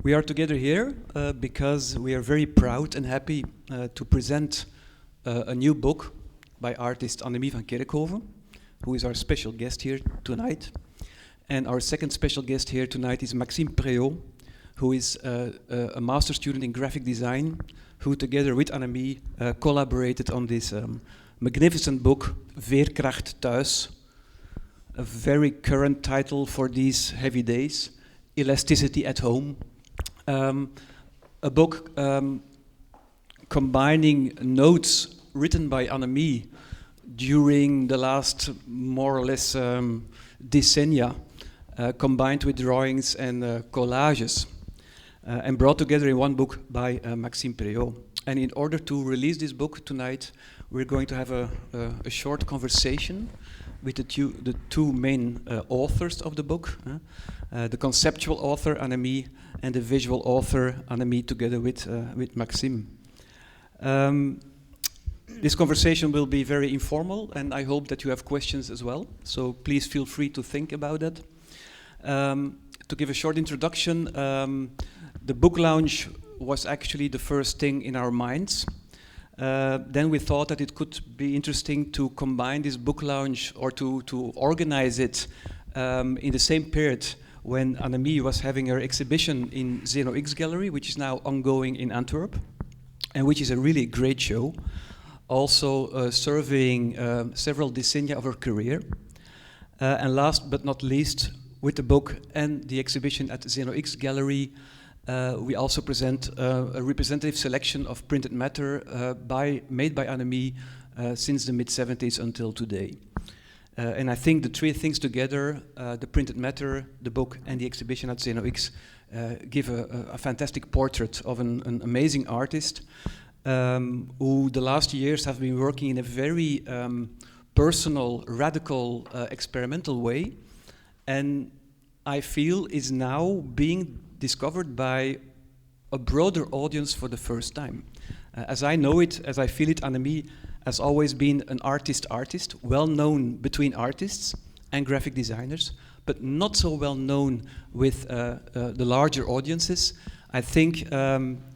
We are together here because we are very proud and happy to present a new book by artist Anne-Mie Van Kerckhoven, who is our special guest here tonight. And our second special guest here tonight is Maxim Preaux, who is a master student in graphic design, who together with Anne-Mie collaborated on this magnificent book, Veerkracht Thuis, a very current title for these heavy days, Elasticity at Home. A book combining notes written by Anne-Mie during the last more or less decennia, combined with drawings and collages, and brought together in one book by Maxim Preaux. And in order to release this book tonight, we're going to have a short conversation with the two main authors of the book, the conceptual author Anne-Mie and the visual author Anne-Mie together with Maxim. This conversation will be very informal, and I hope that you have questions as well, so please feel free to think about that. To give a short introduction, the book launch was actually the first thing in our minds. Then we thought that it could be interesting to combine this book launch or to organize it in the same period when Anne-Mie was having her exhibition in Zeno X Gallery, which is now ongoing in Antwerp, and which is a really great show, also surveying several decennia of her career. And last but not least, with the book and the exhibition at Zeno X Gallery, we also present a representative selection of printed matter made by Anne-Mie since the mid-70s until today. And I think the three things together, the printed matter, the book, and the exhibition at Zeno X, give a fantastic portrait of an amazing artist who the last years have been working in a very personal, radical, experimental way, and I feel is now being discovered by a broader audience for the first time. As I know it, as I feel it, Anne-Mie has always been an artist, well known between artists and graphic designers, but not so well known with the larger audiences. I think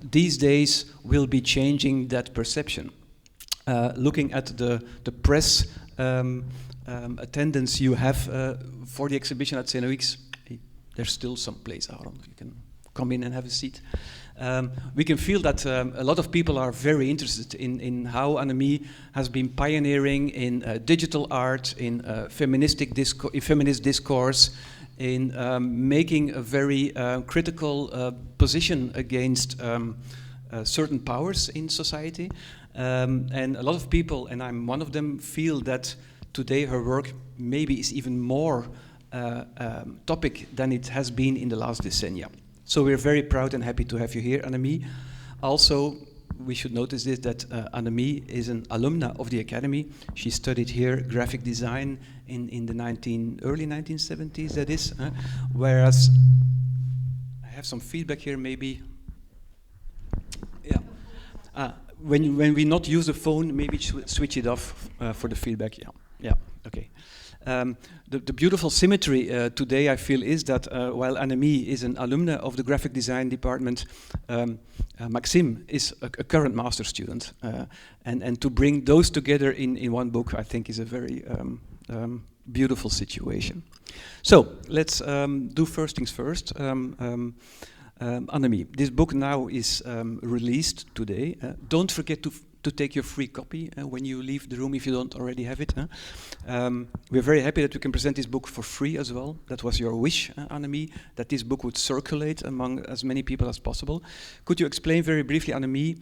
these days will be changing that perception. Looking at the press attendance you have for the exhibition at Zeno X, there's still some place out. You can come in and have a seat. We can feel that a lot of people are very interested in how Anne-Mie has been pioneering in digital art, in feminist discourse, in making a very critical position against certain powers in society. And a lot of people, and I'm one of them, feel that today her work maybe is even more topic than it has been in the last decennia. So we're very proud and happy to have you here, Anne-Mie. Also, we should notice this, that Anne-Mie is an alumna of the Academy. She studied here graphic design in the early 1970s, that is. Whereas, I have some feedback here, maybe. Yeah. When we not use the phone, maybe switch it off for the feedback. Yeah. Okay. The beautiful symmetry today, I feel, is that while Anne-Mie is an alumna of the graphic design department, Maxim is a current master student. And to bring those together in one book, I think, is a very beautiful situation. So let's do first things first. Anne-Mie, this book now is released today. Don't forget to take your free copy when you leave the room if you don't already have it. We're very happy that we can present this book for free as well. That was your wish, Anne-Mie, that this book would circulate among as many people as possible. Could you explain very briefly, Anne-Mie,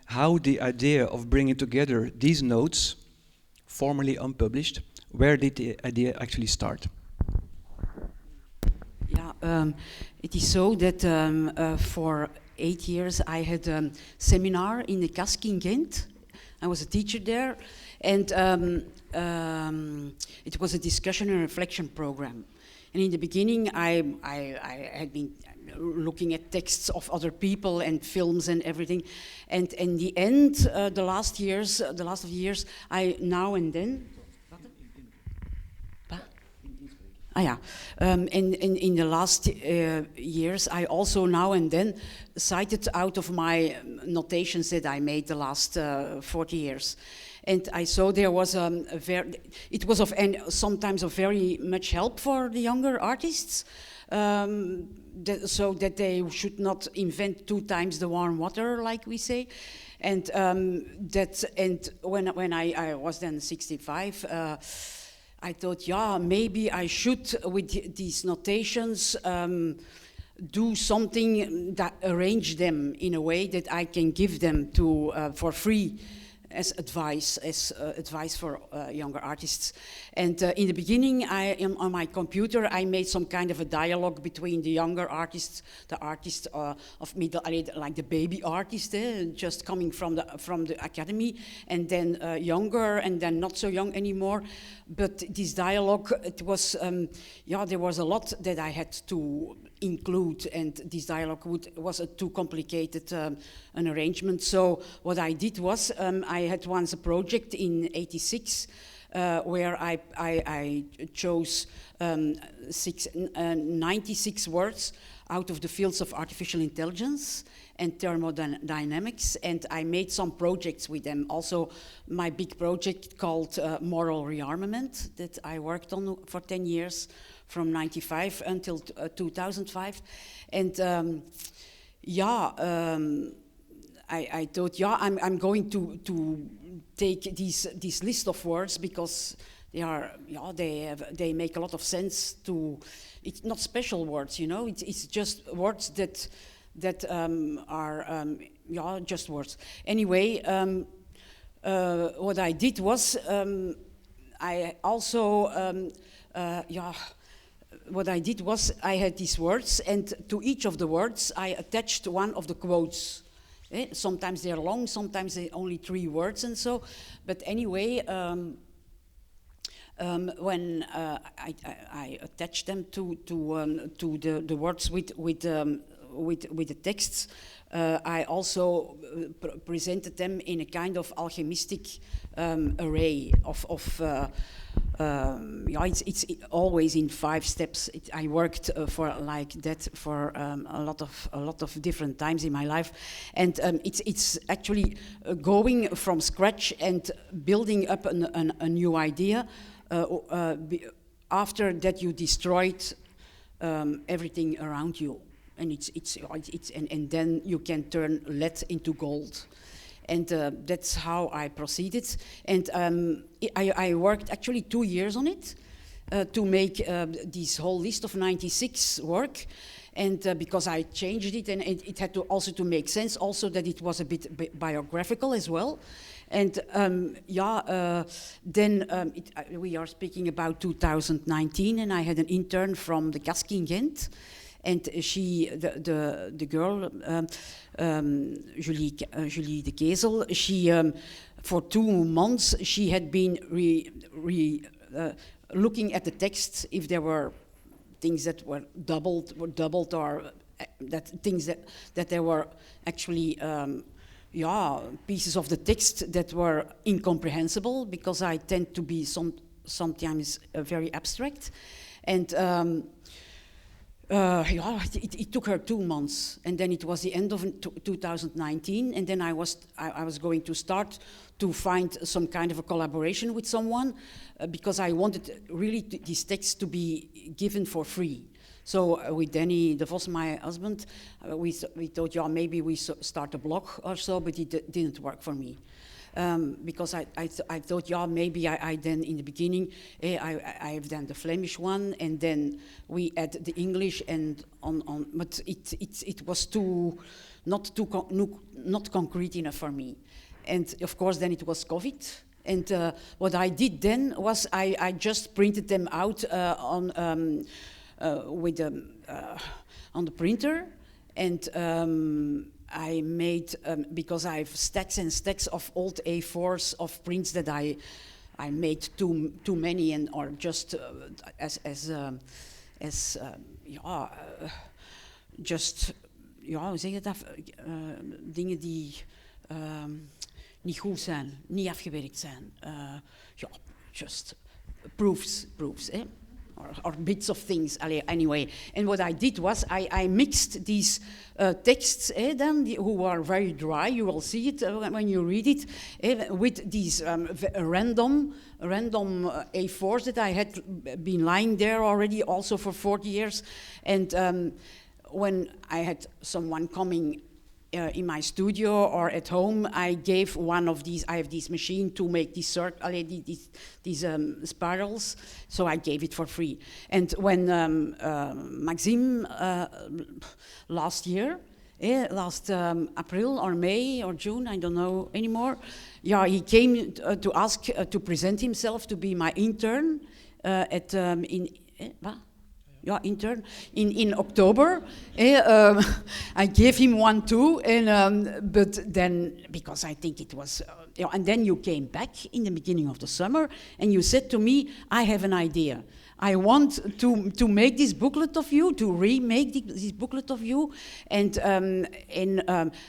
how the idea of bringing together these notes, formerly unpublished, where did the idea actually start? Yeah, it is so that for 8 years I had a seminar in the KASK in Ghent. I was a teacher there, and it was a discussion and reflection program. And in the beginning I had been looking at texts of other people and films and everything. And in the end, the last of the years, I now and then... In the last years, I also now and then cited out of my notations that I made the last 40 years. And I saw there was it was sometimes of very much help for the younger artists, so that they should not invent 2 times the warm water, like we say. And when I was then 65, I thought, yeah, maybe I should, with these notations, do something that arrange them in a way that I can give them to for free as advice for younger artists. And in the beginning, on my computer, I made some kind of a dialogue between the younger artists, the artists of middle, like the baby artist, just coming from the academy, and then younger, and then not so young anymore. But this dialogue, it was, there was a lot that I had to include, and this dialogue was a too complicated an arrangement. So what I did was, I had once a project in '86 where I chose 96 words out of the fields of artificial intelligence and thermodynamics, and I made some projects with them. Also, my big project called Moral Rearmament that I worked on for 10 years, from 95 until 2005. And I thought, I'm going to take this list of words, because they make a lot of sense to. It's not special words, you know. It's just words that are just words. Anyway, what I did was I also what I did was I had these words, and to each of the words I attached one of the quotes. Sometimes they're long, sometimes they're only 3 words, and so. But anyway. When I attach them to the words with the texts, I also presented them in a kind of alchemistic array of it's always in 5 steps. I worked for like that for a lot of different times in my life, and it's actually going from scratch and building up a new idea. After that, you destroyed everything around you, and and then you can turn lead into gold, and that's how I proceeded. And I worked actually 2 years on it to make this whole list of 96 work. And because I changed it, and it had to also to make sense, also that it was a bit biographical as well. And then we are speaking about 2019, and I had an intern from the KASK in Ghent, and she, the girl, Julie de Kezel, she for 2 months she had been looking at the text if there were things that were doubled, or that things that there were actually. Pieces of the text that were incomprehensible, because I tend to be sometimes very abstract, and it took her 2 months, and then it was the end of 2019, and then I was going to start to find some kind of a collaboration with someone, because I wanted really these texts to be given for free. So with Danny de Vos, my husband, we thought, maybe we start a blog or so, but it didn't work for me. Because I thought, maybe I then in the beginning, I've done the Flemish one, and then we add the English and on, but it was not concrete enough for me. And of course, then it was COVID. And what I did then was I just printed them out on the printer, and I made because I have stacks and stacks of old A4s of prints that I made too many, and or just hoe zeg je dat? Dingen die niet goed zijn, niet afgewerkt zijn. Just proofs, or bits of things, anyway. And what I did was I mixed these texts, who are very dry, you will see it when you read it, with these random A4s that I had been lying there already also for 40 years. And when I had someone coming in my studio or at home, I gave one of these. I have this machine to make these spirals, so I gave it for free. And when Maxim last year, last April or May or June, I don't know anymore. Yeah, he came to ask to present himself to be my intern intern in October. I gave him one too, but then because I think it was, and then you came back in the beginning of the summer and you said to me, I have an idea. I want to make this booklet of you, to remake this booklet of you, and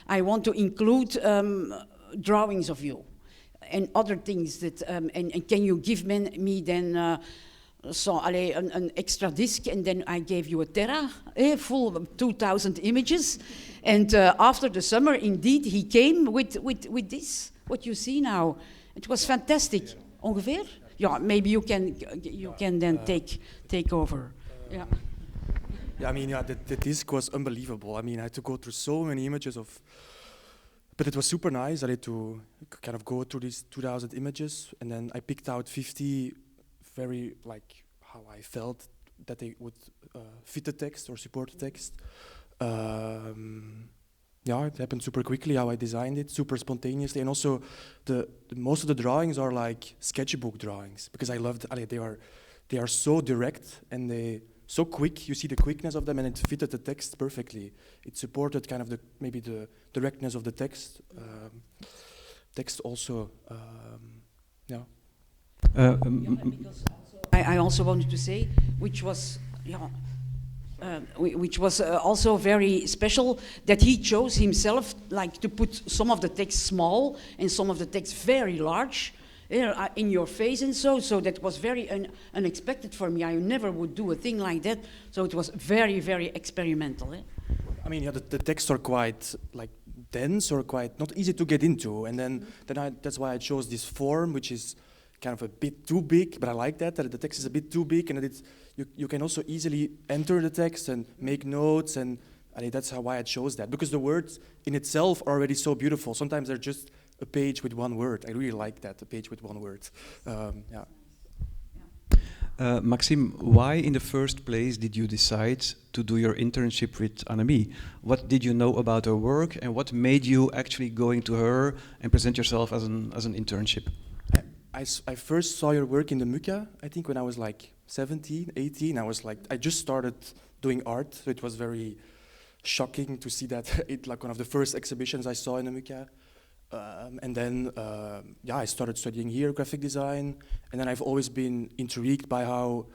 I want to include drawings of you and other things that, and can you give me then an extra disc, and then I gave you a Terra, full of 2,000 images. And after the summer, indeed, he came with this, what you see now. It was fantastic. Ongeveer? Yeah, maybe you can then take over. Yeah. Yeah, I mean, the disc was unbelievable. I mean, I had to go through so many images but it was super nice. I had to kind of go through these 2,000 images, and then I picked out 50 very, like, how I felt that they would fit the text or support the text. Yeah, it happened super quickly how I designed it, super spontaneously, and also the most of the drawings are like sketchbook drawings, because I loved, they are so direct and they so quick. You see the quickness of them, and it fitted the text perfectly. It supported kind of maybe the directness of the text. Text also, yeah. I also wanted to say, which was also very special, that he chose himself, like, to put some of the text small and some of the text very large in your face, and so that was very unexpected for me. I never would do a thing like that, so it was very, very experimental. I mean, yeah, the texts are quite like dense or quite not easy to get into, and then that's why I chose this form, which is kind of a bit too big, but I like that the text is a bit too big, and that you can also easily enter the text and make notes, and that's why I chose that, because the words in itself are already so beautiful. Sometimes they're just a page with one word. I really like that, a page with one word. Yeah. Maxim, why in the first place did you decide to do your internship with Anne-Mie? What did you know about her work, and what made you actually going to her and present yourself as an internship? I first saw your work in the MUCA, I think when I was like 17, 18. I just started doing art, so it was very shocking to see that like one of the first exhibitions I saw in the MUCA. And then, I started studying here, graphic design, and then I've always been intrigued by how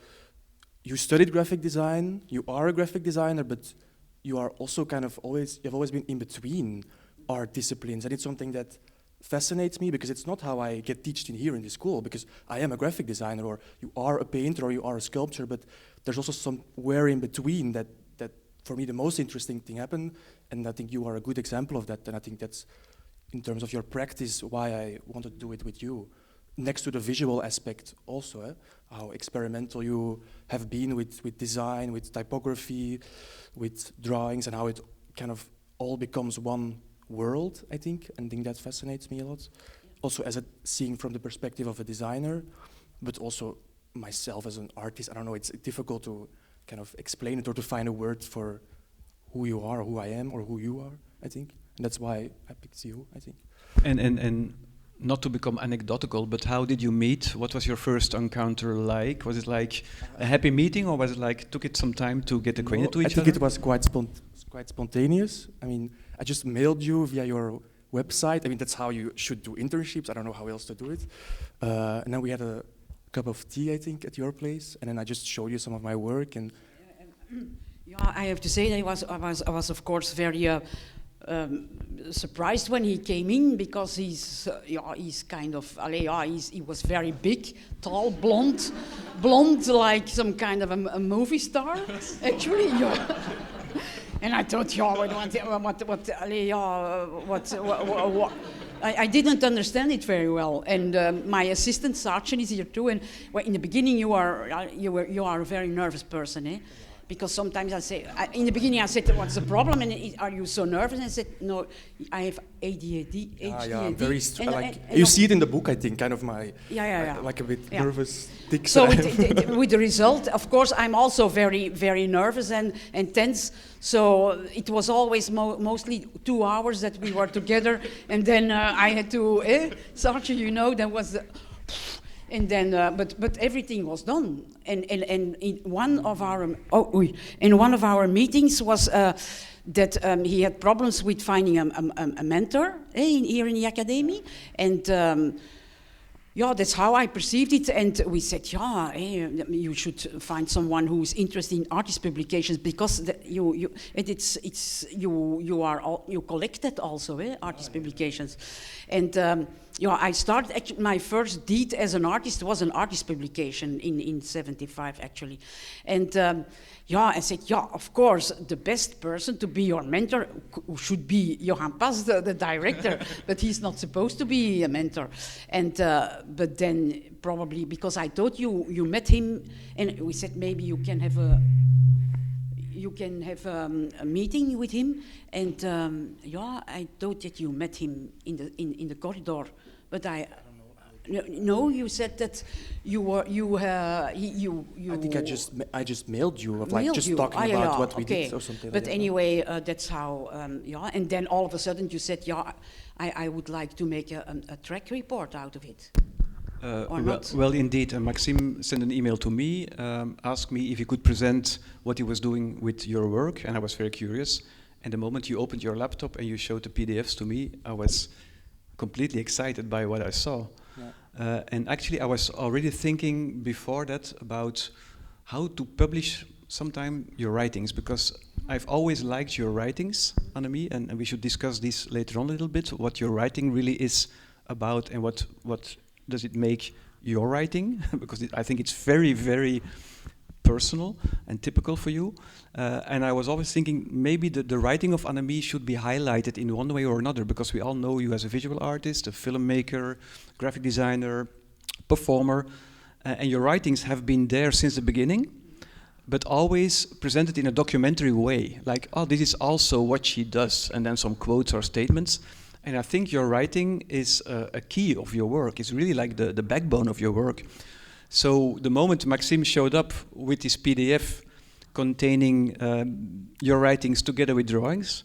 you studied graphic design, you are a graphic designer, but you are also you've always been in between art disciplines, and it's something that fascinates me, because it's not how I get taught here in the school, because I am a graphic designer, or you are a painter, or you are a sculptor, but there's also somewhere in between that for me the most interesting thing happened, and I think you are a good example of that, and I think that's, in terms of your practice, why I wanted to do it with you. Next to the visual aspect also, how experimental you have been with design, with typography, with drawings, and how it kind of all becomes one world, I think that fascinates me a lot. Also seeing from the perspective of a designer, but also myself as an artist. I don't know, it's difficult to kind of explain it or to find a word for who you are, or who I am, or who you are, I think. And that's why I picked you, I think. And not to become anecdotal, but how did you meet? What was your first encounter like? Was it like a happy meeting, or was it like, took it some time to get acquainted to each other? I think it was quite spontaneous. I mean, I just mailed you via your website. I mean, that's how you should do internships. I don't know how else to do it. And then we had a cup of tea, I think, at your place, and then I just showed you some of my work. And I have to say that I was of course very surprised when he came in because he's kind of, he was very big, tall, blonde like some kind of a movie star, actually. Yeah. And I thought, what I didn't understand it very well. And my assistant Sergeant is here too. And in the beginning, you are a very nervous person, eh? Because sometimes in the beginning I said, what's the problem? And are you so nervous? And I said, no, I have ADHD. I'm very you see it in the book, I think, kind of my, like a bit nervous, thick So side. with the result, of course, I'm also very, very nervous and tense. So it was always mostly 2 hours that we were together. And then I had to, Sergeant, that was the... And then, but everything was done. And in one of our meetings was that he had problems with finding a mentor here in the academy, and that's how I perceived it. And we said, you should find someone who's interested in artist publications because you collect that also, artist publications, and. I started, actually, my first deed as an artist was an artist publication in 75, actually. And I said, of course, the best person to be your mentor should be Johan, the director, but he's not supposed to be a mentor. And but then probably because I thought you met him, and we said maybe you can have a meeting with him, and I thought that you met him in the corridor, but I don't know. No, you said that you were you. I think I just mailed you of like just talking about what we did or something. But like anyway, that's how. And then all of a sudden you said, I would like to make a track report out of it. Well, indeed, Maxim sent an email to me, asked me if he could present what he was doing with your work, and I was very curious. And the moment you opened your laptop and you showed the PDFs to me, I was completely excited by what I saw. Yeah. And actually, I was already thinking before that about how to publish sometime your writings, because I've always liked your writings, Anne-Mie, and we should discuss this later on a little bit, what your writing really is about and what does it make your writing, because I think it's very, very personal and typical for you. And I was always thinking maybe the writing of Anne-Mie should be highlighted in one way or another, because we all know you as a visual artist, a filmmaker, graphic designer, performer, and your writings have been there since the beginning, but always presented in a documentary way, like, oh, this is also what she does, and then some quotes or statements. And I think your writing is a key of your work. It's really like the backbone of your work. So the moment Maxim showed up with this PDF containing your writings together with drawings,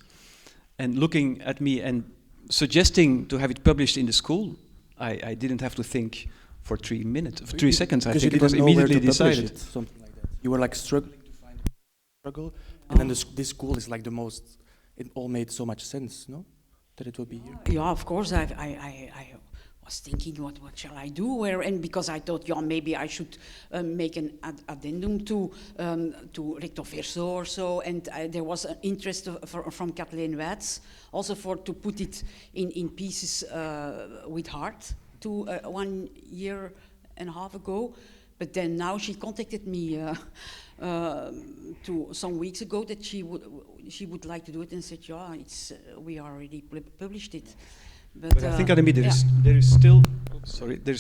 and looking at me and suggesting to have it published in the school, I didn't have to think for 3 minutes, 3 seconds. I think it was immediately decided. Something like that. You were like struggling to find a struggle, and then this school is like the most. It all made so much sense, no? That it will be here. Yeah, of course. I was thinking, what shall I do? And because I thought, maybe I should make an addendum to Recto Verso or so. And there was an interest from Kathleen Wijts also to put it in pieces with heart 1.5 years ago. But then now she contacted me some weeks ago that she would like to do it, and said, we already published it. But I think, Anne-Mie, there's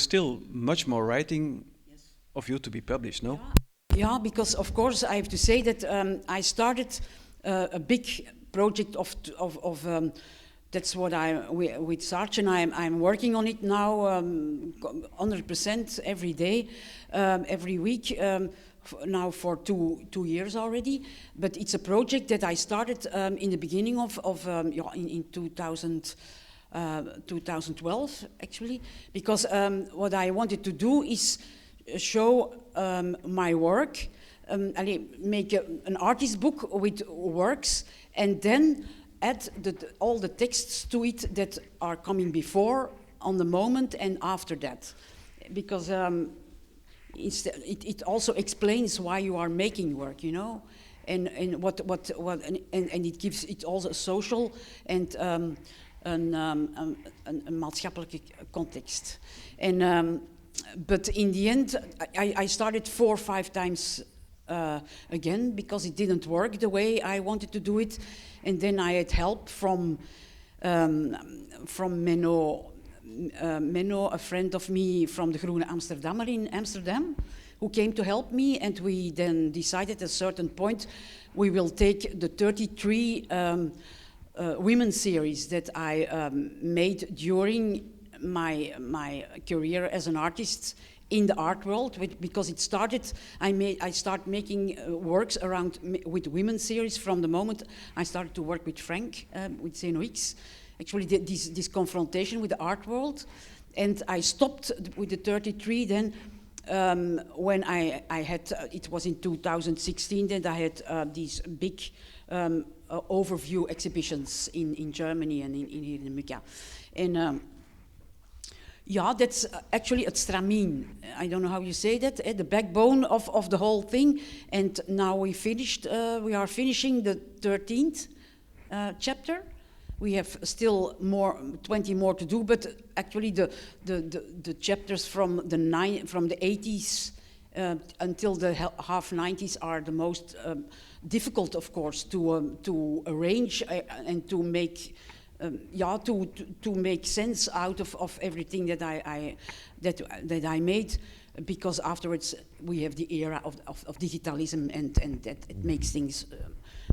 still much more writing of you to be published, no? Yeah, because of course I have to say that I started a big project of that's what with Sergeant, I'm working on it now 100% every day, every week, now for two years already. But it's a project that I started in the beginning in 2012, actually, because what I wanted to do is show my work, make an artist book with works, and then add all the texts to it that are coming before, on the moment, and after that. Because it also explains why you are making work, and it gives it also a social and een maatschappelijke context. But in the end, I started 4 or 5 times again because it didn't work the way I wanted to do it, and then I had help from Menno, a friend of me from the Groene Amsterdammer in Amsterdam, who came to help me, and we then decided at a certain point we will take the 33 women series that I made during my career as an artist in the art world, because it started. I started making works around with women series from the moment I started to work with Frank with CNOX. Actually, this confrontation with the art world, and I stopped with the 33 then. When I had, it was in 2016 that I had these big overview exhibitions in Germany and here in Mücka. And yeah, that's actually at Stramien. I don't know how you say that, the backbone of the whole thing. And now we are finishing the 13th chapter. We have still 20 more to do, but actually the chapters from the 80s until the half 90s are the most difficult, of course, to arrange and to make to make sense out of everything that I made, because afterwards we have the era of digitalism and that it makes things.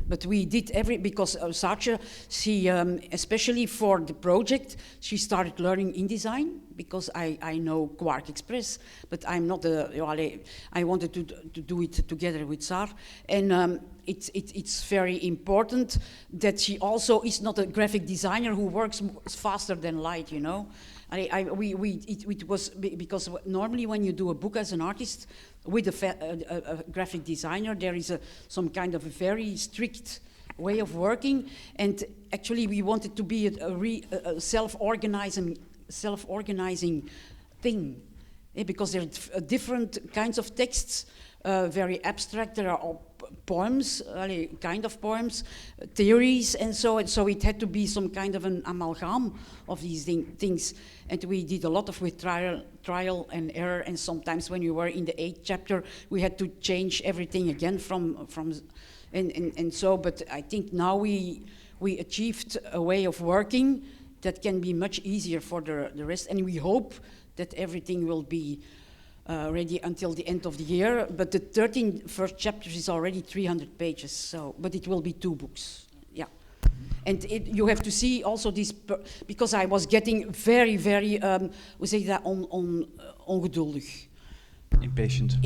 But we did because Saartje, she, especially for the project, she started learning InDesign, because I know Quark Express, but I'm not I wanted to do it together with Saar. And it's very important that she also is not a graphic designer who works faster than light, you know. It was because normally when you do a book as an artist with a graphic designer, there is some kind of a very strict way of working, and actually we wanted to be a self-organizing thing, because there are different kinds of texts, very abstract. There are poems, kind of poems, theories, and so it had to be some kind of an amalgam of these things. And we did a lot of with trial and error, and sometimes when we were in the 8th chapter, we had to change everything again but I think now we achieved a way of working that can be much easier for the rest, and we hope that everything will be ready until the end of the year. But the 13 first chapters is already 300 pages, but it will be 2 books. Yeah. And you have to see also this, because I was getting very, very, we say that, ongeduldig. Impatient.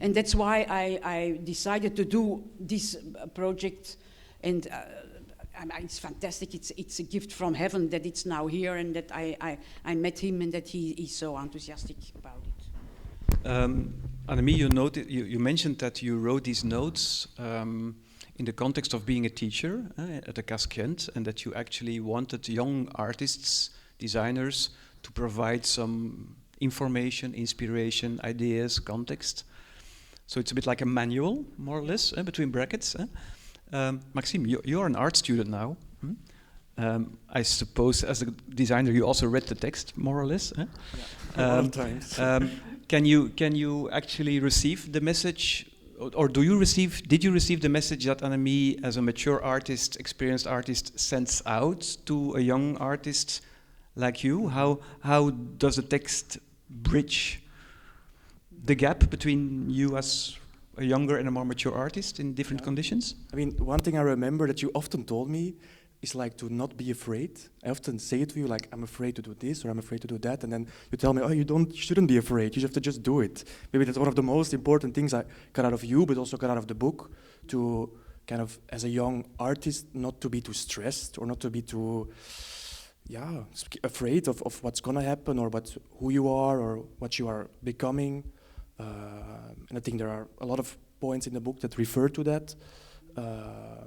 And that's why I decided to do this project, and it's fantastic. It's a gift from heaven that it's now here, and that I met him, and that he is so enthusiastic about it. Anne-Mie, you mentioned that you wrote these notes in the context of being a teacher at the Casquent, and that you actually wanted young artists, designers, to provide some information, inspiration, ideas, context. So it's a bit like a manual, more or less, between brackets. Maxim, you're an art student now. I suppose as a designer you also read the text, more or less. Yeah, a lot of times. Can you actually receive the message, or did you receive the message that Anne-Mie, as a mature artist, experienced artist, sends out to a young artist like you? How does the text bridge the gap between you as a younger and a more mature artist in different conditions? I mean, one thing I remember that you often told me is like to not be afraid. I often say it to you, like, I'm afraid to do this or I'm afraid to do that, and then you tell me, oh, you shouldn't be afraid, you have to just do it. Maybe that's one of the most important things I got out of you, but also got out of the book, to kind of, as a young artist, not to be too stressed or not to be too, afraid of what's gonna happen, or who you are or what you are becoming. And I think there are a lot of points in the book that refer to that. I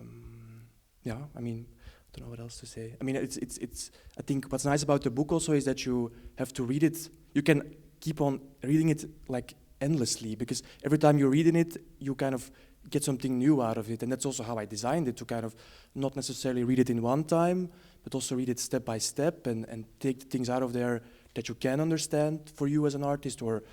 mean, I don't know what else to say. I mean, it's. I think what's nice about the book also is that you have to read it. You can keep on reading it like endlessly, because every time you're reading it, you kind of get something new out of it. And that's also how I designed it, to kind of not necessarily read it in one time, but also read it step by step and take the things out of there that you can understand for you as an artist, or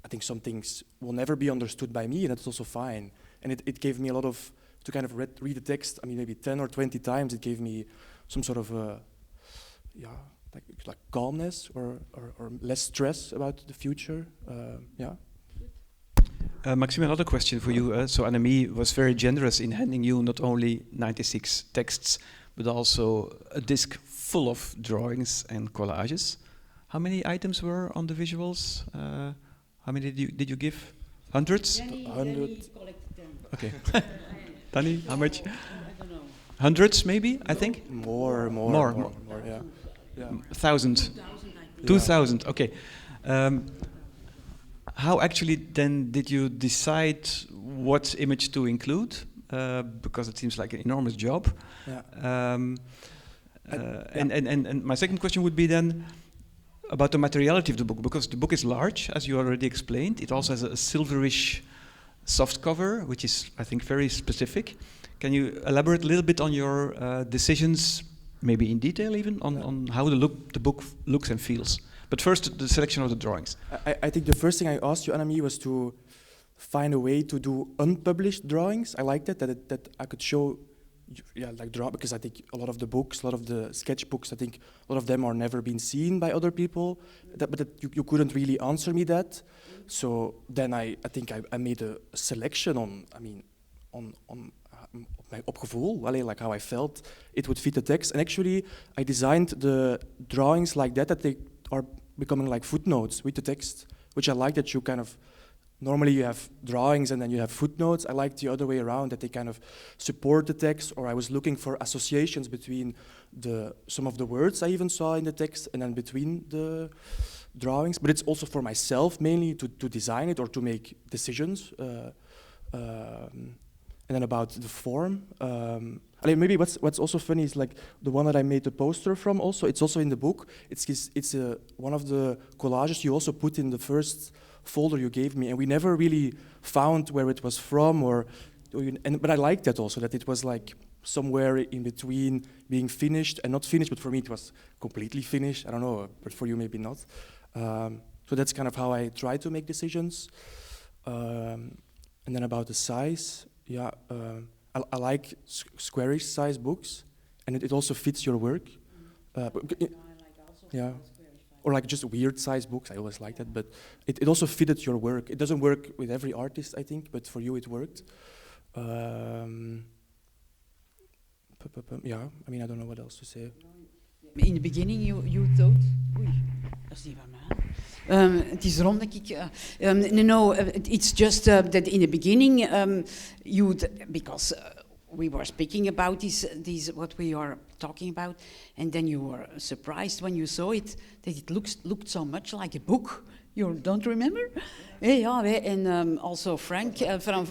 I think some things will never be understood by me, and that's also fine. And it gave me a lot of, to kind of read the text, I mean, maybe 10 or 20 times, it gave me some sort of, like calmness or less stress about the future, yeah. Maxim, another question for you. So Anne-Mie was very generous in handing you not only 96 texts, but also a disc full of drawings and collages. How many items were on the visuals? How many did you give? Hundreds? 100. Okay. Danny, how much? I don't know. Hundreds, maybe, I think? More, yeah. 1,000. 2,000, okay. How actually then did you decide what image to include? Because it seems like an enormous job. Yeah. And my second question would be then about the materiality of the book, because the book is large, as you already explained. It also has a silverish soft cover, which is, I think, very specific. Can you elaborate a little bit on your decisions, maybe in detail even, on how the book looks and feels? But first, the selection of the drawings. I think the first thing I asked you, Anne-Mie, was to find a way to do unpublished drawings. I liked that I could show, because I think a lot of the books, a lot of the sketchbooks, I think a lot of them are never been seen by other people. But you couldn't really answer me that. So then I think I made a selection on my opgevoel, like how I felt it would fit the text. And actually, I designed the drawings like that they are becoming like footnotes with the text, which I like that you kind of, normally you have drawings and then you have footnotes. I like the other way around, that they kind of support the text, or I was looking for associations between some of the words I even saw in the text and then between the drawings. But it's also for myself mainly to design it or to make decisions. And then about the form, maybe what's also funny is like the one that I made the poster from. Also, it's also in the book. It's one of the collages you also put in the first folder you gave me, and we never really found where it was from, but I liked that also, that it was like somewhere in between being finished and not finished. But for me, it was completely finished. I don't know, but for you maybe not. So that's kind of how I try to make decisions. And then about the size. Yeah, I like squarish size books, and it also fits your work. Yeah, or like just weird size books. I always like that, but it also fitted your work. It doesn't work with every artist, I think, but for you it worked. Yeah, I mean, I don't know what else to say. In the beginning, you thought, oei, dat is niet van mij. Het is rond, denk ik. No, it's just that in the beginning, because we were speaking about these what we are talking about, and then you were surprised when you saw it that it looked so much like a book. You don't remember? Yeah, and also Frank from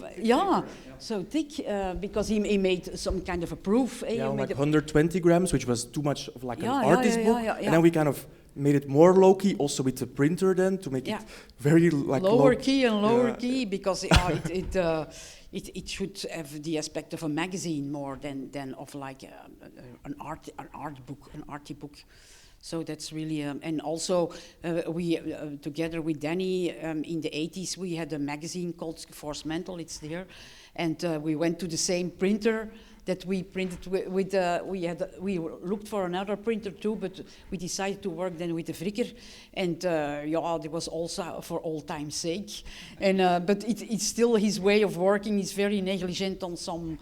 so thick because he made some kind of a proof. Like 120 grams, which was too much of like an artist book, and then we kind of made it more low key, also with the printer then to make it very like lower key and lower key, because it should have the aspect of a magazine more than of like an art book, an arty book. So that's really, and also we together with Danny in the 80s we had a magazine called Force Mental. It's there, and we went to the same printer that we printed with. We looked for another printer too, but we decided to work then with the Vrikker, and it was also for old time's sake. And but it's still his way of working. He's very negligent on some.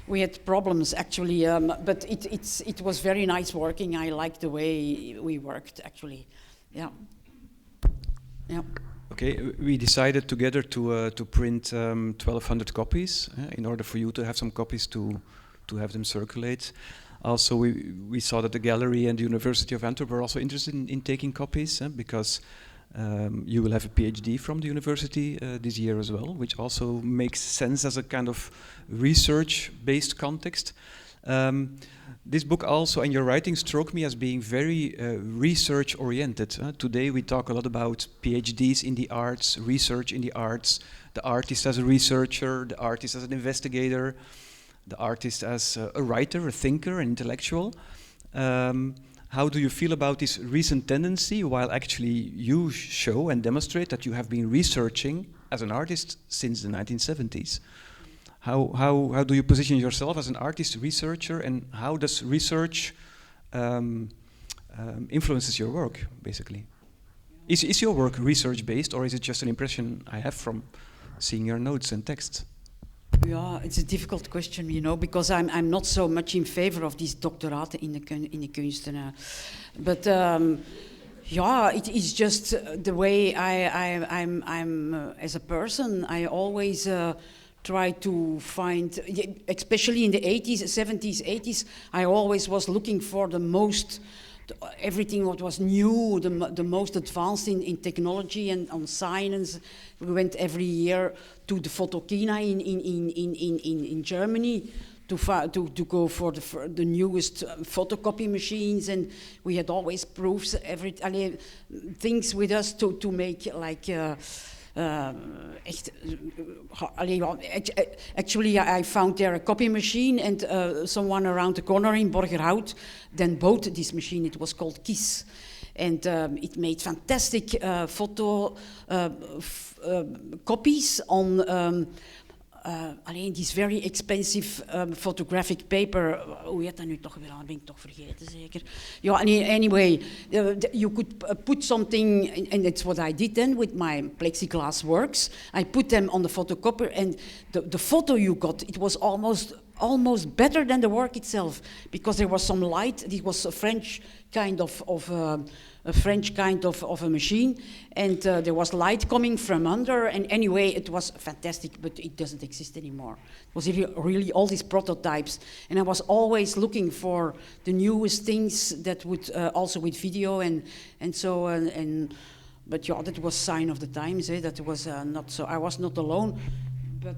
We had problems actually, but it was very nice working. I liked the way we worked actually. Yeah. Okay, we decided together to print 1,200 copies in order for you to have some copies to have them circulate. Also, we saw that the gallery and the University of Antwerp were also interested in taking copies because you will have a PhD from the university this year as well, which also makes sense as a kind of research-based context. This book also, and your writing struck me as being very research-oriented. Today we talk a lot about PhDs in the arts, research in the arts, the artist as a researcher, the artist as an investigator, the artist as a writer, a thinker, an intellectual. How do you feel about this recent tendency, while actually you show and demonstrate that you have been researching as an artist since the 1970s? How do you position yourself as an artist researcher, and how does research influences your work, basically? Is your work research-based, or is it just an impression I have from seeing your notes and texts? Yeah, it's a difficult question, you know, because I'm not so much in favor of these doctoraten in the kunsten. But yeah, it is just the way I'm as a person. I always try to find, especially in the 80s, 70s, 80s, I always was looking for the most, everything what was new, the most advanced in technology and on science. We went every year to the Photokina in Germany to go for the newest photocopy machines, and we had always proofs, things with us to make like. Actually, I found there a copy machine, and someone around the corner in Borgerhout then bought this machine. It was called KISS, and it made fantastic photo copies on this very expensive photographic paper. Hoe heet dat nu toch weer? Dat ben ik toch vergeten, zeker. Yeah, anyway, you could put something, and that's what I did then with my plexiglass works. I put them on the photocopier, and the photo you got, it was almost better than the work itself, because there was some light. It was a French kind of a machine, and there was light coming from under, and anyway it was fantastic, but it doesn't exist anymore. It was really all these prototypes, and I was always looking for the newest things that would also with video and so on, but yeah, that was sign of the times. That was not so. I was not alone, but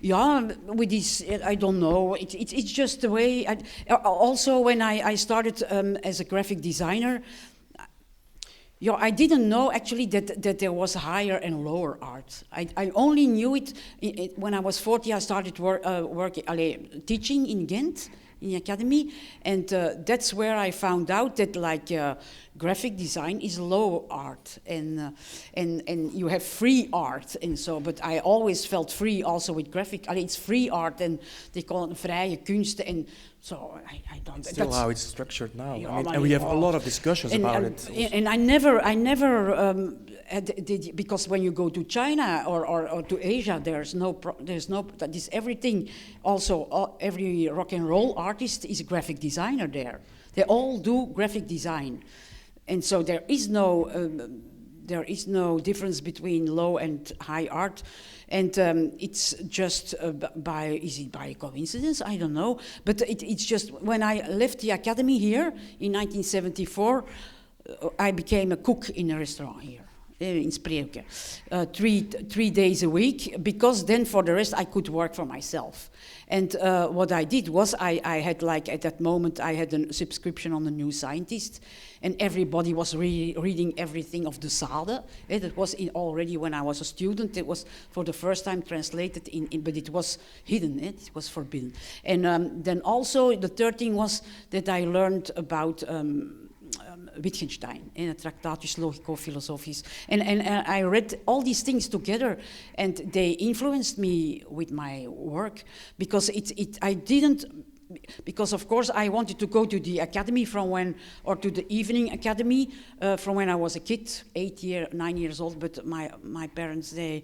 yeah, with this, I don't know. It's just the way. Also, when I started as a graphic designer, yeah, I didn't know actually that there was higher and lower art. I only knew it when I was 40. I started working, teaching in Ghent, in the academy, and that's where I found out that like graphic design is low art, and you have free art, and so. But I always felt free also with graphic. It's free art, and they call it vrije kunsten, and so I don't. It's still how it's structured now. Yeah, I mean, and we have a lot of discussions about it. And I never. Because when you go to China or to Asia, there's no that is everything. Also, every rock and roll artist is a graphic designer there. They all do graphic design, and so there is no difference between low and high art, and it's just is it by coincidence? I don't know, but it's just when I left the academy here in 1974, I became a cook in a restaurant here. In Preaux, 3 days a week, because then for the rest I could work for myself. And what I did was I had, like at that moment, I had a subscription on the New Scientist, and everybody was reading everything of de Sade. It was already when I was a student. It was for the first time translated but it was hidden. It was forbidden. And then also the third thing was that I learned about Wittgenstein in a Tractatus Logico-Philosophisch, and I read all these things together, and they influenced me with my work, because I didn't, because of course I wanted to go to the academy or to the evening academy from when I was a kid, 9 years old, but my parents, they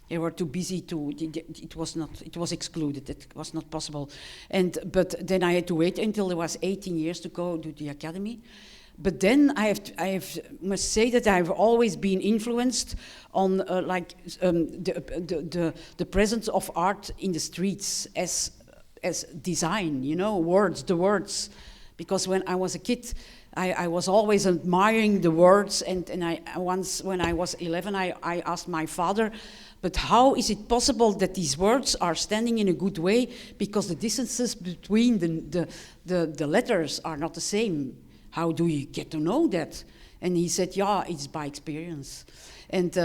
were too busy it was excluded, it was not possible, but then I had to wait until I was 18 years to go to the academy. But then I must say that I've always been influenced on the presence of art in the streets as design, you know, the words. Because when I was a kid, I was always admiring the words, and I once when I was 11, I asked my father, But how is it possible that these words are standing in a good way because the distances between the letters are not the same? How do you get to know that? And he said, yeah, it's by experience. And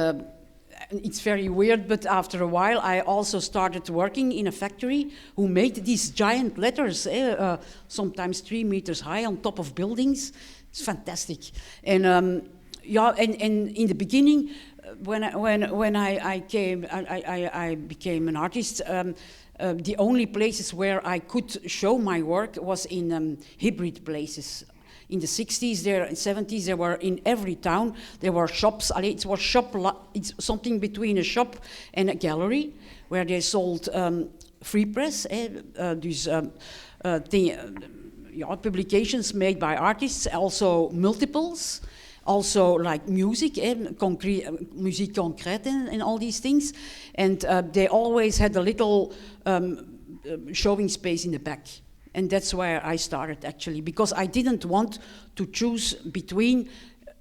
it's very weird, but after a while I also started working in a factory who made these giant letters, sometimes 3 meters high on top of buildings. It's fantastic. And yeah, and in the beginning, when I became an artist, the only places where I could show my work was in hybrid places. In the 60s, there, in 70s, there were in every town, there were shops. It was it's something between a shop and a gallery, where they sold free press, publications made by artists, also multiples, also like music, muziek concrète and all these things. And they always had a little showing space in the back. And that's where I started, actually, because I didn't want to choose between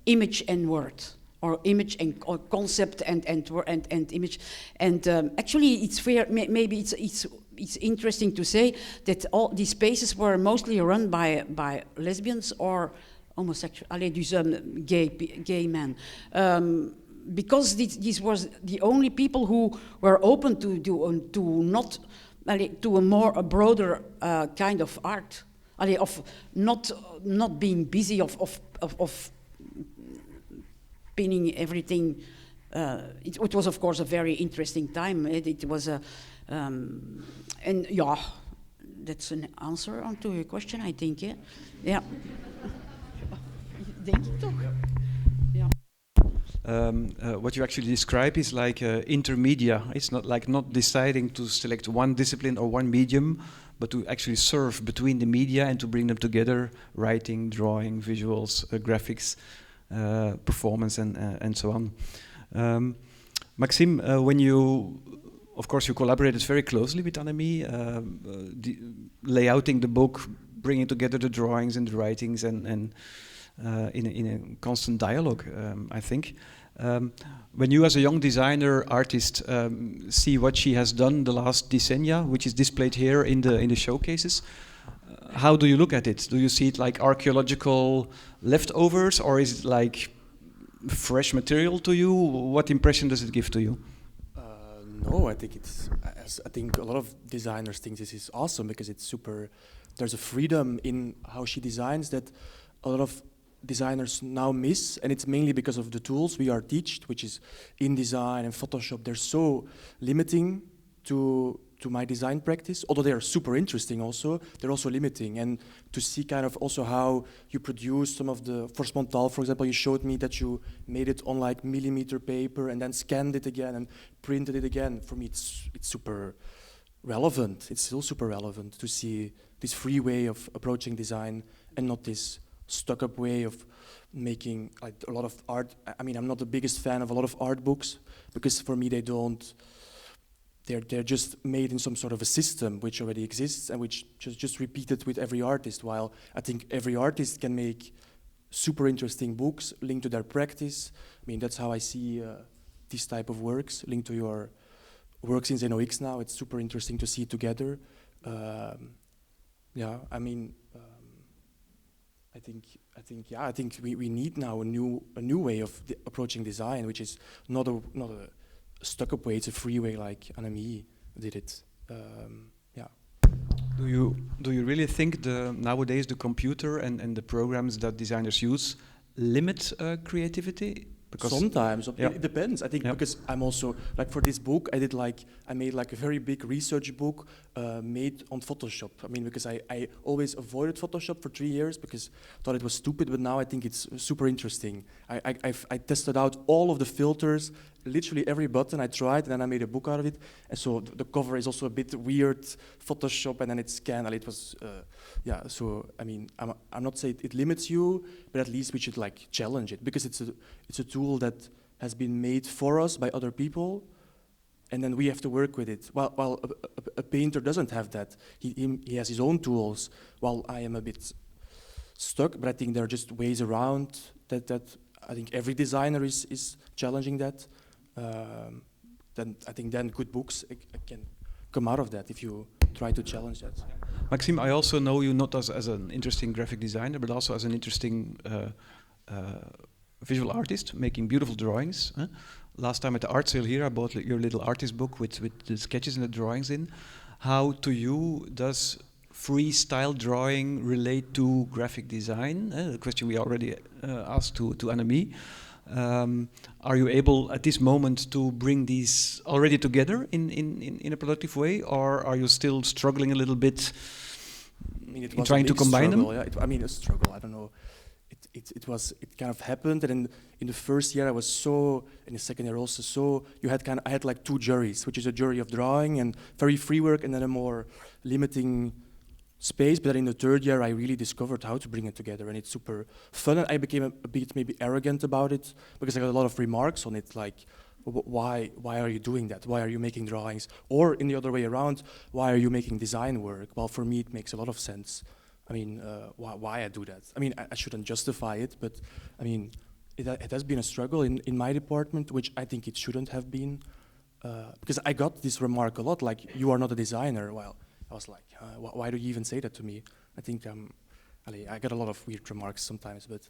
image and word, or image and or concept and image. And actually, it's fair. Maybe it's interesting to say that all these spaces were mostly run by lesbians or homosexual, gay men. Because these was the only people who were open to a broader kind of art, of not being busy of pinning everything. It was of course a very interesting time. It was a and yeah, that's an answer to your question, I think. Yeah. Denk ik toch? What you actually describe is like intermedia. It's not deciding to select one discipline or one medium, but to actually surf between the media and to bring them together: writing, drawing, visuals, graphics, performance, and so on. Maxim, of course, you collaborated very closely with Anne-Mie, layouting the book, bringing together the drawings and the writings, and in a constant dialogue, I think. When you as a young designer, artist, see what she has done the last decennia, which is displayed here in the showcases, how do you look at it? Do you see it like archaeological leftovers, or is it like fresh material to you? What impression does it give to you? No, I think a lot of designers think this is awesome because it's super. There's a freedom in how she designs that a lot of designers now miss, and it's mainly because of the tools we are taught, which is InDesign and Photoshop. They're so limiting to my design practice, although they are super interesting also, they're also limiting. And to see kind of also how you produce some of the, for Spontaal, for example, you showed me that you made it on like millimeter paper and then scanned it again and printed it again. For me, it's super relevant. It's still super relevant to see this free way of approaching design and not this stuck-up way of making like a lot of art. I mean, I'm not the biggest fan of a lot of art books because for me they're just made in some sort of a system which already exists and which just repeated with every artist, while I think every artist can make super interesting books linked to their practice. I mean, that's how I see this type of works linked to your works in ZenoX now. It's super interesting to see it together. Yeah, I mean, I think we need now a new way of approaching design, which is not a stuck-up way. It's a free way, like Anne-Mie did it. Yeah. Do you really think nowadays the computer and the programs that designers use limit creativity? Because sometimes it depends. I think because I'm also like for this book, I made like a very big research book made on Photoshop. I mean, because I always avoided Photoshop for 3 years because I thought it was stupid, but now I think it's super interesting. I tested out all of the filters, literally every button I tried, and then I made a book out of it. And so the cover is also a bit weird, Photoshop, and then it's scanned. And it was, So I mean, I'm not saying it limits you, but at least we should like challenge it because it's a tool that has been made for us by other people, and then we have to work with it. While a painter doesn't have that. He has his own tools, while I am a bit stuck, but I think there are just ways around that I think every designer is challenging that. then I think then good books can come out of that if you try to challenge that. Maxim, I also know you not as an interesting graphic designer, but also as an interesting visual artist, making beautiful drawings. Last time at the art sale here, I bought your little artist book with the sketches and the drawings in. How to you does freestyle drawing relate to graphic design? The question we already asked to Anne-Mie. Are you able at this moment to bring these already together in a productive way, or are you still struggling a little bit in trying to combine them? Yeah. A struggle. I don't know. It kind of happened, and in the first year I was so, in the second year also so. I had like 2 juries, which is a jury of drawing and very free work, and then a more limiting space. But then in the third year I really discovered how to bring it together, and it's super fun. And I became a bit maybe arrogant about it because I got a lot of remarks on it, like, why are you doing that? Why are you making drawings? Or in the other way around, why are you making design work? Well, for me it makes a lot of sense. I mean, why I do that? I mean, I shouldn't justify it, but I mean, it has been a struggle in my department, which I think it shouldn't have been, because I got this remark a lot, like, you are not a designer. Well, I was like, why do you even say that to me? I think I get a lot of weird remarks sometimes, but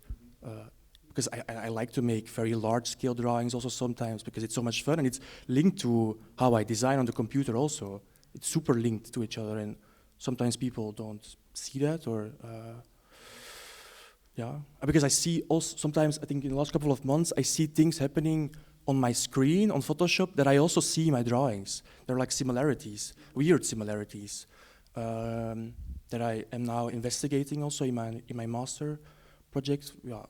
because I like to make very large-scale drawings also sometimes because it's so much fun, and it's linked to how I design on the computer also. It's super linked to each other, and sometimes people don't see that, or because I see also sometimes, I think in the last couple of months, I see things happening on my screen on Photoshop that I also see in my drawings. There are like similarities, weird similarities, that I am now investigating also in my master project. Yeah,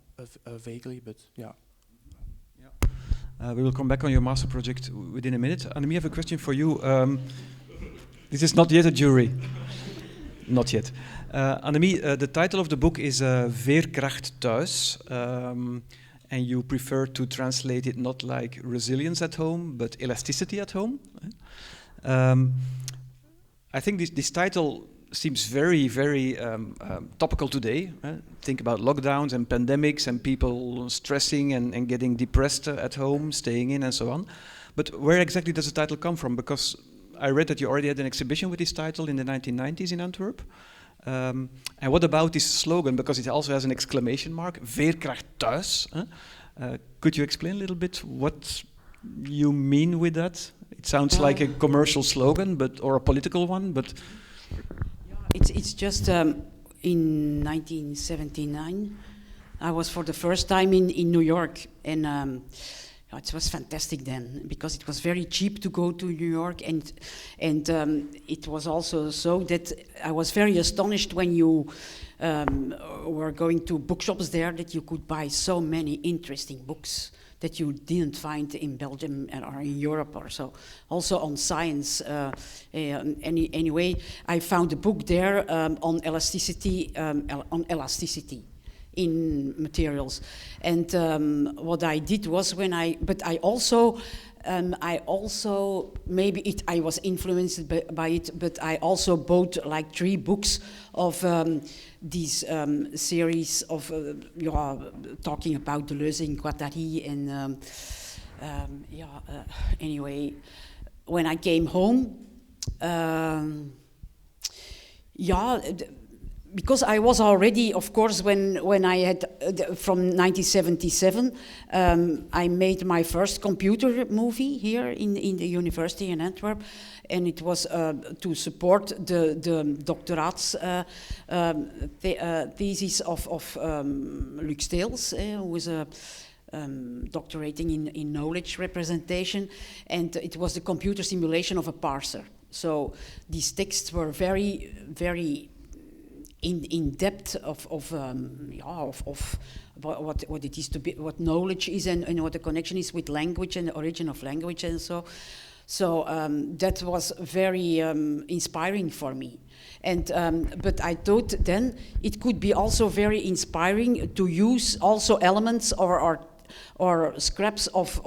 vaguely, but yeah. We will come back on your master project within a minute. Anne-Mie, I have a question for you. This is not yet a jury. Not yet. Anne-Mie, the title of the book is Veerkracht Thuis, and you prefer to translate it not like resilience at home, but elasticity at home. I think this title seems very, very topical today. Think about lockdowns and pandemics and people stressing and getting depressed at home, staying in and so on. But where exactly does the title come from? Because I read that you already had an exhibition with this title in the 1990s in Antwerp. And what about this slogan? Because it also has an exclamation mark, Veerkracht Thuis. Could you explain a little bit what you mean with that? It sounds like a commercial slogan, or a political one, but... It's just in 1979, I was for the first time in New York, and it was fantastic then because it was very cheap to go to New York, and it was also so that I was very astonished when you were going to bookshops there that you could buy so many interesting books that you didn't find in Belgium or in Europe or so. Also on science. Anyway, I found a book there on elasticity, in materials. And what I did was I was influenced by it, but I also bought like 3 books of these series of talking about Deleuze in Guattari, and anyway, when I came home, because I was already, of course, when I had, from 1977, I made my first computer movie here in the university in Antwerp, and it was to support the doctorates thesis of Luc Steels, who was a doctorating in knowledge representation, and it was the computer simulation of a parser. So these texts were very, very in depth of what it is to be, what knowledge is, and what the connection is with language and the origin of language, and so that was very inspiring for me. And but I thought then it could be also very inspiring to use also elements or scraps of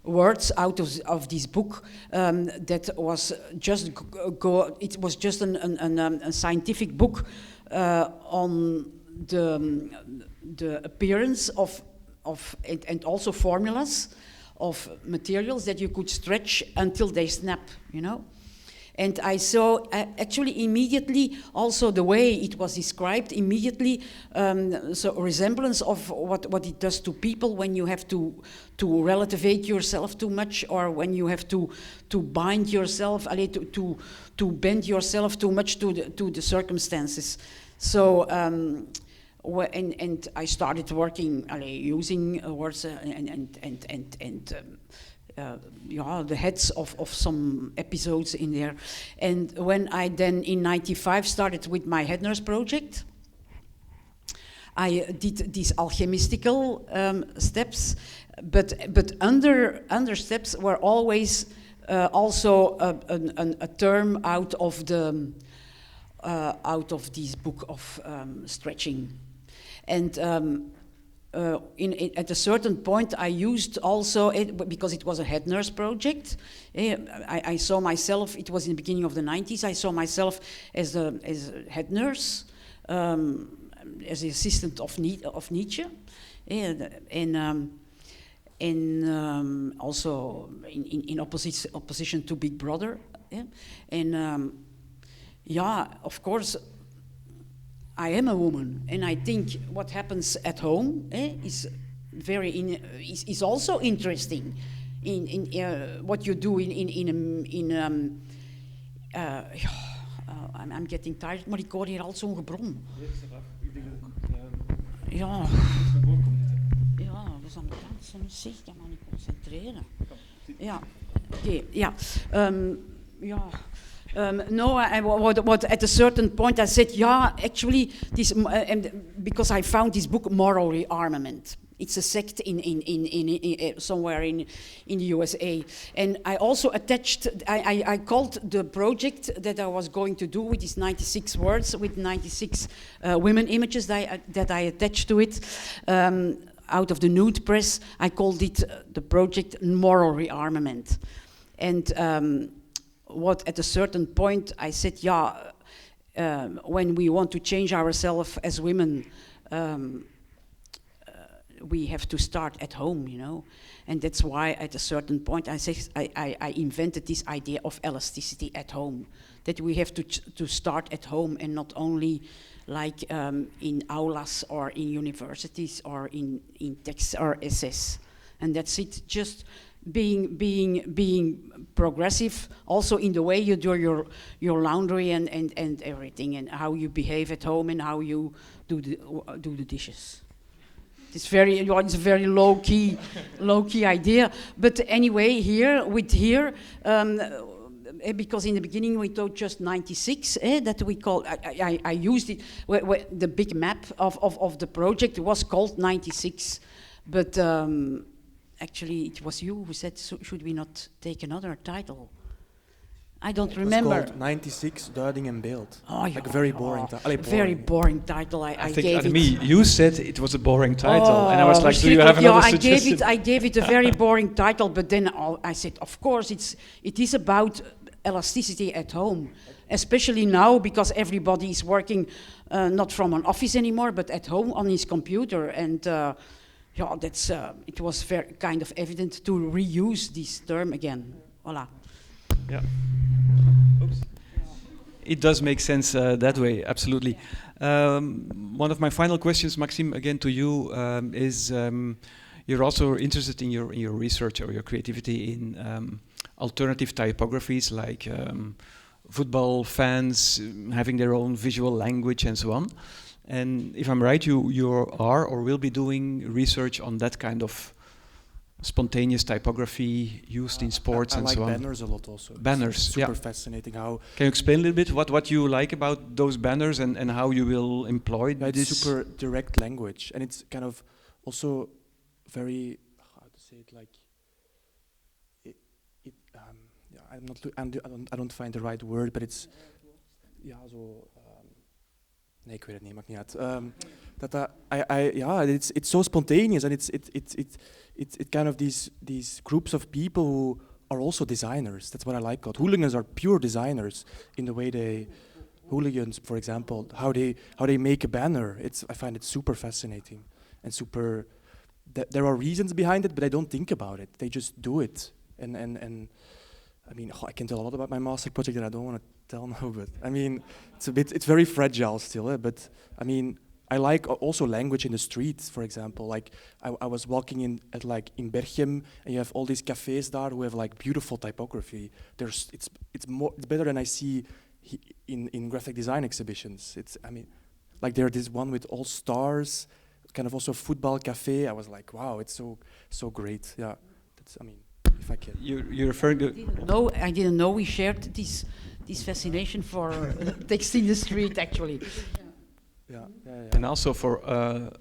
words out of this book that was just it was just a scientific book on the appearance of and also formulas of materials that you could stretch until they snap, you know. And I saw actually immediately also the way it was described immediately, so a resemblance of what it does to people when you have to relativate yourself too much, or when you have to bind yourself, to bend yourself too much to the circumstances. So and I started working using words the heads of some episodes in there. And when I then in '95 started with my head nurse project, I did these alchemistical steps, but under steps were always also a term out of this book of stretching. And at a certain point, I used also, because it was a head nurse project, I saw myself, it was in the beginning of the 90s, I saw myself as a head nurse, as the assistant of Nietzsche, and also in opposition to Big Brother. And of course, I am a woman, and I think what happens at home is is also interesting in what you do I'm getting tired, maar ik hoor hier al zo'n gebrom. Ja, we zijn aan het dansen, zeg, ik kan me niet concentreren. Ja, oké, ja. No, what at a certain point I said, actually, this because I found this book, Moral Rearmament. It's a sect in somewhere in the USA, and I also attached. I called the project that I was going to do with these 96 words, with 96 women images that I attached to it. Out of the nude press, I called it the project Moral Rearmament, and. What at a certain point I said, when we want to change ourselves as women, we have to start at home, you know, and that's why at a certain point I invented this idea of elasticity at home, that we have to start at home and not only like in aulas or in universities or in texts or essays, and that's it. Just being progressive, also in the way you do your laundry and everything, and how you behave at home and how you do the dishes. It's a very low key idea. But anyway, because in the beginning we thought just 96, that we called. I used it. The big map of the project was called 96, but. Actually, it was you who said, should we not take another title? I don't remember. It's called 96, Duiding en Beeld. Oh, like a very boring title. Very boring title. I think, Anne-Mie, you said it was a boring title. And I was like, do you have another suggestion? I gave it a very boring title, but then I said, of course, it is about elasticity at home. Especially now, because everybody is working not from an office anymore, but at home on his computer. And that's it was very kind of evident to reuse this term again. Voilà. Yeah. Oops. It does make sense that way, absolutely. One of my final questions, Maxim, again to you, is you're also interested in your research or your creativity in alternative typographies like football fans having their own visual language and so on. And if I'm right, you are or will be doing research on that kind of spontaneous typography used in sports and so on. I like banners a lot also. Banners, it's super fascinating how... Can you explain a little bit what you like about those banners and how you will employ this? It's super direct language, and it's kind of also very, how to say it, like... I don't find the right word, but it's... Ja, zo... Nee, ik weet het niet, maakt niet uit. It's so spontaneous, and it's kind of these groups of people who are also designers. That's what I like about hooligans. Are pure designers in the way they hooligans, for example, how they make a banner. I find it super fascinating and super there are reasons behind it, but I don't think about it. They just do it. And I mean, I can tell a lot about my master project that I don't want to tell now, but I mean, it's very fragile still, but I mean, I like also language in the streets, for example. Like I was walking in Berchem, and you have all these cafes there who have like beautiful typography. It's better than I see in graphic design exhibitions. I mean, like there's this one with all stars, kind of also football cafe. I was like, wow, it's so great. Yeah, I mean, if I can. You're referring to? I didn't know we shared this fascination for text in the street, actually. Yeah. And also for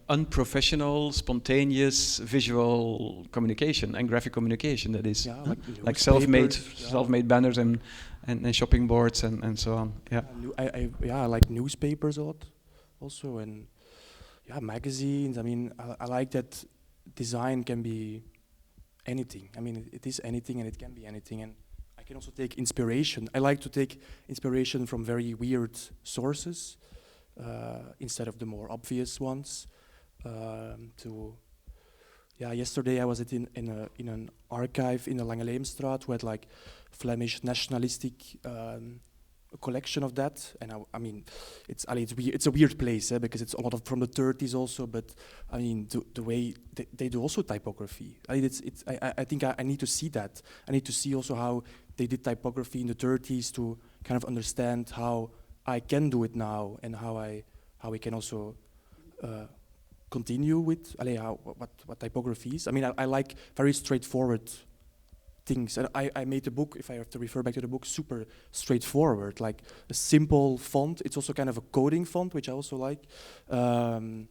unprofessional, spontaneous visual communication and graphic communication. That is like self-made banners and shopping boards and so on. Yeah. I like newspapers a lot, also, and magazines. I mean, I like that design can be anything. I mean, it is anything and it can be anything, and I can also take inspiration. I like to take inspiration from very weird sources. Instead of the more obvious ones. Yesterday I was in an archive in the Langeleemstraat who had like Flemish nationalistic collection of that, and I mean it's a weird place because it's a lot of from the 30s also, but I mean the way they do also typography. I mean, I think I need to see that. I need to see also how they did typography in the 30s to kind of understand how I can do it now, and how we can also continue with what typography is. I mean, I like very straightforward things, and I made the book, if I have to refer back to the book, super straightforward, like a simple font. It's also kind of a coding font, which I also like, and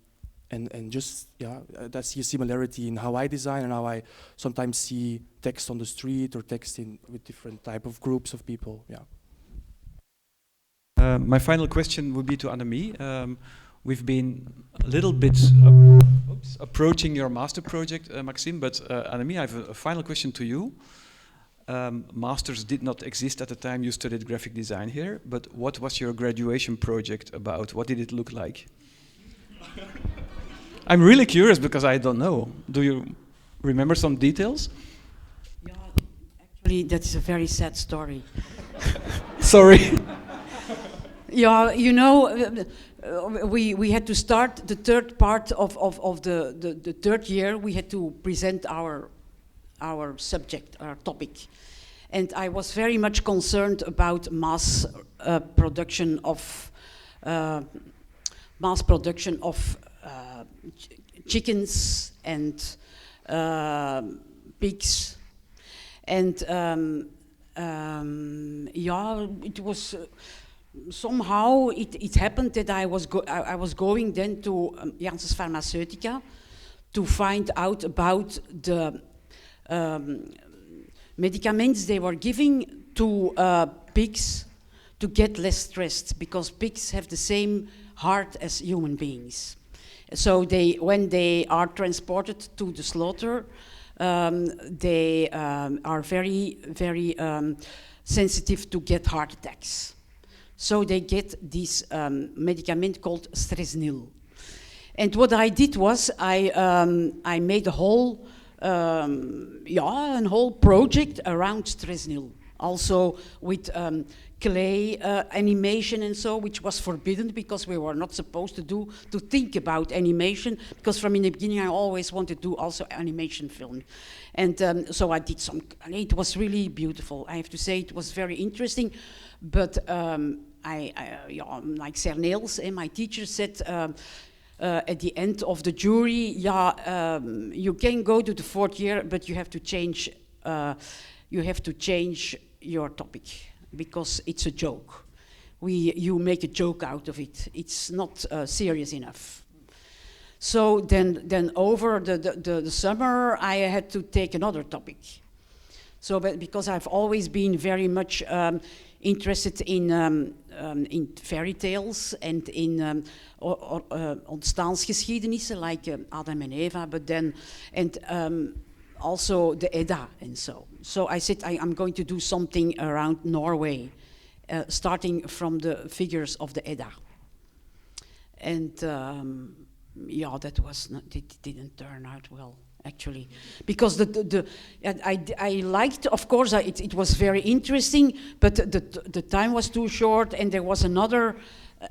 just I see a similarity in how I design and how I sometimes see text on the street or text with different type of groups of people. Yeah. My final question would be to Anne-Mie. We've been a little bit approaching your master project, Maxim, but Anne-Mie, I have a final question to you. Masters did not exist at the time you studied graphic design here, but what was your graduation project about? What did it look like? I'm really curious because I don't know. Do you remember some details? Yeah, actually, that is a very sad story. Sorry. Yeah, you know, we had to start the third part of the third year. We had to present our subject, our topic, and I was very much concerned about mass production of chickens and pigs, and it was. Somehow it happened that I was going then to Janssens Pharmaceutica to find out about the medicaments they were giving to pigs to get less stressed, because pigs have the same heart as human beings. So when they are transported to the slaughter, they are very, very sensitive to get heart attacks. So they get this medicament called Stresnil. And what I did was I made a whole project around Stresnil, also with clay animation and so, which was forbidden because we were not supposed to think about animation, because from in the beginning I always wanted to do also animation film. And so I did some, and it was really beautiful. I have to say it was very interesting, but like Cernels, my teacher said at the end of the jury, you can go to the fourth year, but you have to change your topic, because it's a joke. You make a joke out of it. It's not serious enough. So then over the summer, I had to take another topic. So, because I've always been very much interested in fairy tales and in ontstaansgeschiedenissen like Adam and Eva, but then also the Edda and so. So I said I'm going to do something around Norway, starting from the figures of the Edda. And that was not, it didn't turn out well. actually, because I liked, of course, it was very interesting, but the time was too short, and there was another,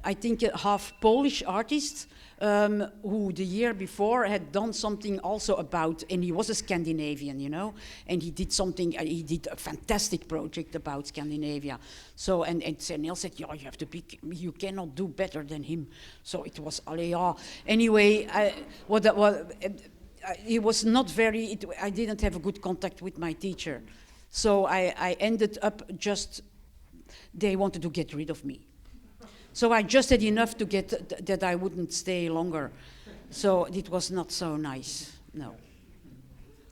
I think, a half Polish artist who the year before had done something also about, and he was a Scandinavian, you know, and he did something, he did a fantastic project about Scandinavia. So, and Neil said, yeah, you have to be, you cannot do better than him. So it was, anyway, it was not very, I didn't have a good contact with my teacher. So I ended up just, they wanted to get rid of me. So I just had enough to get that I wouldn't stay longer. So it was not so nice, no.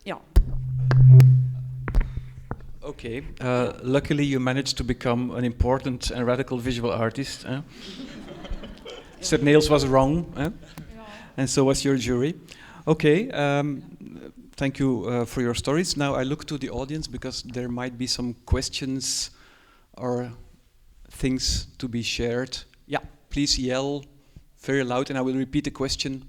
Yeah. Okay, luckily you managed to become an important and radical visual artist. Sir Niels was wrong, and so was your jury. Okay, thank you for your stories. Now I look to the audience because there might be some questions or things to be shared. Yeah, please yell very loud and I will repeat the question.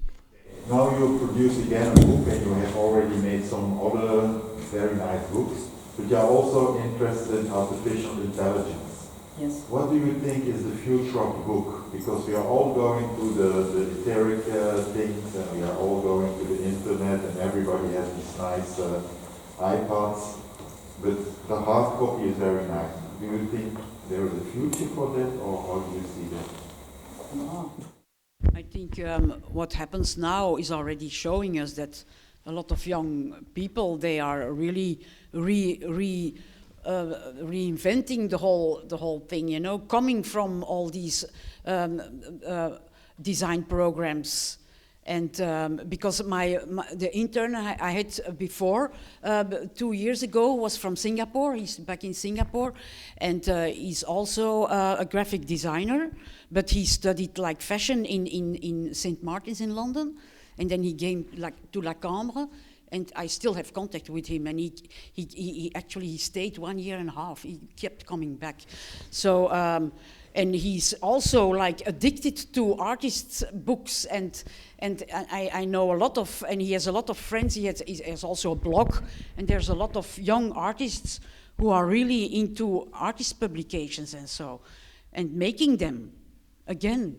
Now you produce again a book and you have already made some other very nice books, but you are also interested in artificial intelligence. Yes. What do you think is the future of the book? Because we are all going to the etheric things and we are all going to the internet and everybody has these nice iPads, but the hard copy is very nice. Do you think there is a future for that, or how do you see that? No. I think what happens now is already showing us that a lot of young people, they are really reinventing the whole thing, you know, coming from all these design programs. And because the intern I had before, 2 years ago, was from Singapore. He's back in Singapore, and he's also a graphic designer. But he studied like fashion in St. Martin's in London, and then he came like to La Cambre, and I still have contact with him. And he actually stayed 1.5 years. He kept coming back. So. And he's also like addicted to artists' books, and I know a lot of, and he has a lot of friends. He has also a blog, and there's a lot of young artists who are really into artist publications and so, and making them again.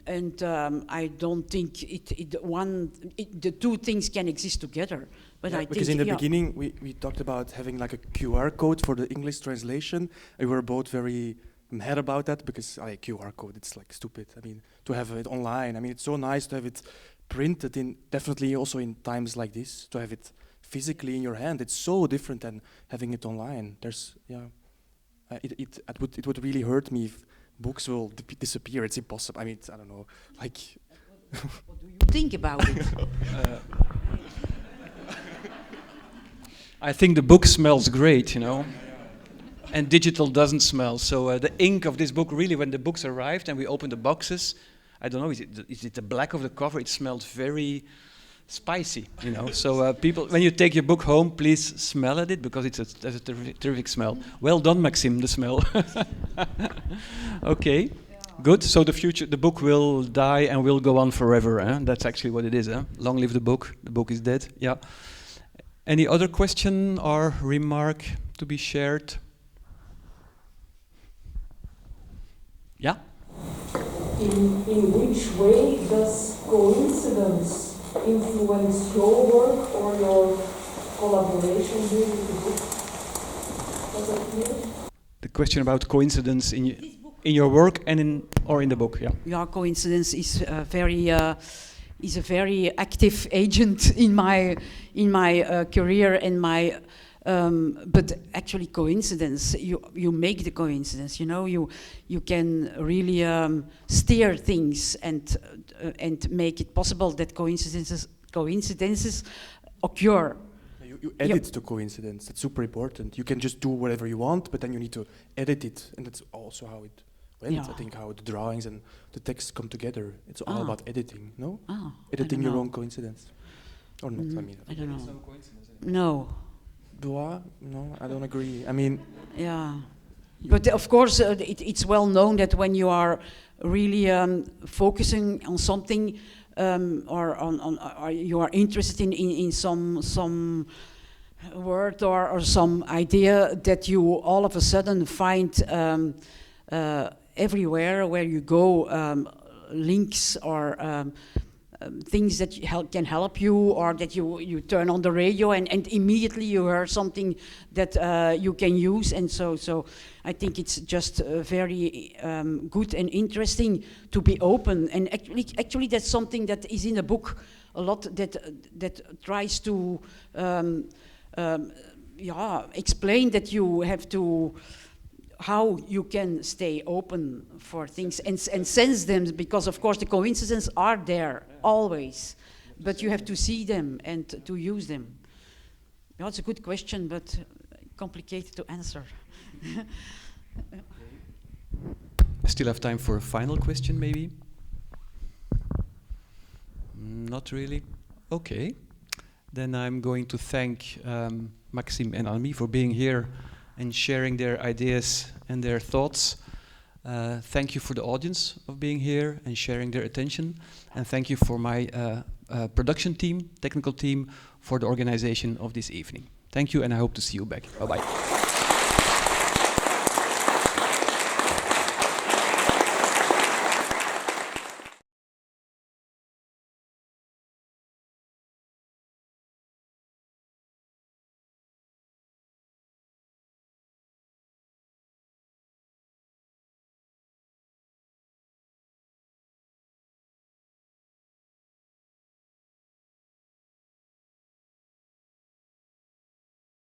And I don't think the two things can exist together. But I because think in the beginning we talked about having like a QR code for the English translation. We were both very mad about that because QR code, it's like stupid. I mean, to have it online, I mean, it's so nice to have it printed in, definitely also in times like this, to have it physically in your hand. It's so different than having it online. There's, it would really hurt me if books will disappear. It's impossible. I mean, I don't know, like. What do you think about it? I think the book smells great, you know. And digital doesn't smell. So the ink of this book, really, when the books arrived and we opened the boxes, I don't know, is it the black of the cover? It smelled very spicy, you know. So people, when you take your book home, please smell at it because it's a terrific smell. Well done, Maxim, the smell. Okay, yeah. Good. So the book will die and will go on forever. That's actually what it is. Long live the book. The book is dead. Yeah. Any other question or remark to be shared? Yeah? In which way does coincidence influence your work or your collaboration with the book? Was that clear? The question about coincidence in your work and in the book, yeah. Yeah, coincidence is a very active agent in my career and my. But actually, coincidence, you make the coincidence. You know, you can really steer things and make it possible that coincidences occur. You edit the coincidence. That's super important. You can just do whatever you want, but then you need to edit it, and that's also how it went. Yeah. I think how the drawings and the text come together. It's all about editing, no? Editing your own coincidence, or not? I mean, I don't know. No. No, I don't agree. I mean, yeah, but of course it's well known that when you are really focusing on something, or you are interested in some word or some idea that you all of a sudden find everywhere where you go, links or things that can help you, or that you turn on the radio and immediately you hear something that you can use. And so I think it's just very good and interesting to be open. And actually that's something that is in the book a lot, that tries to explain that you have to, how you can stay open for things and sense them, because of course the coincidences are there always, but you have to see them and to use them. Yeah, it's a good question, but complicated to answer. I still have time for a final question, maybe? Not really? Okay. Then I'm going to thank Maxim and Anne-Mie for being here and sharing their ideas and their thoughts. Thank you for the audience of being here and sharing their attention. And thank you for my production team, technical team, for the organization of this evening. Thank you, and I hope to see you back. Bye-bye.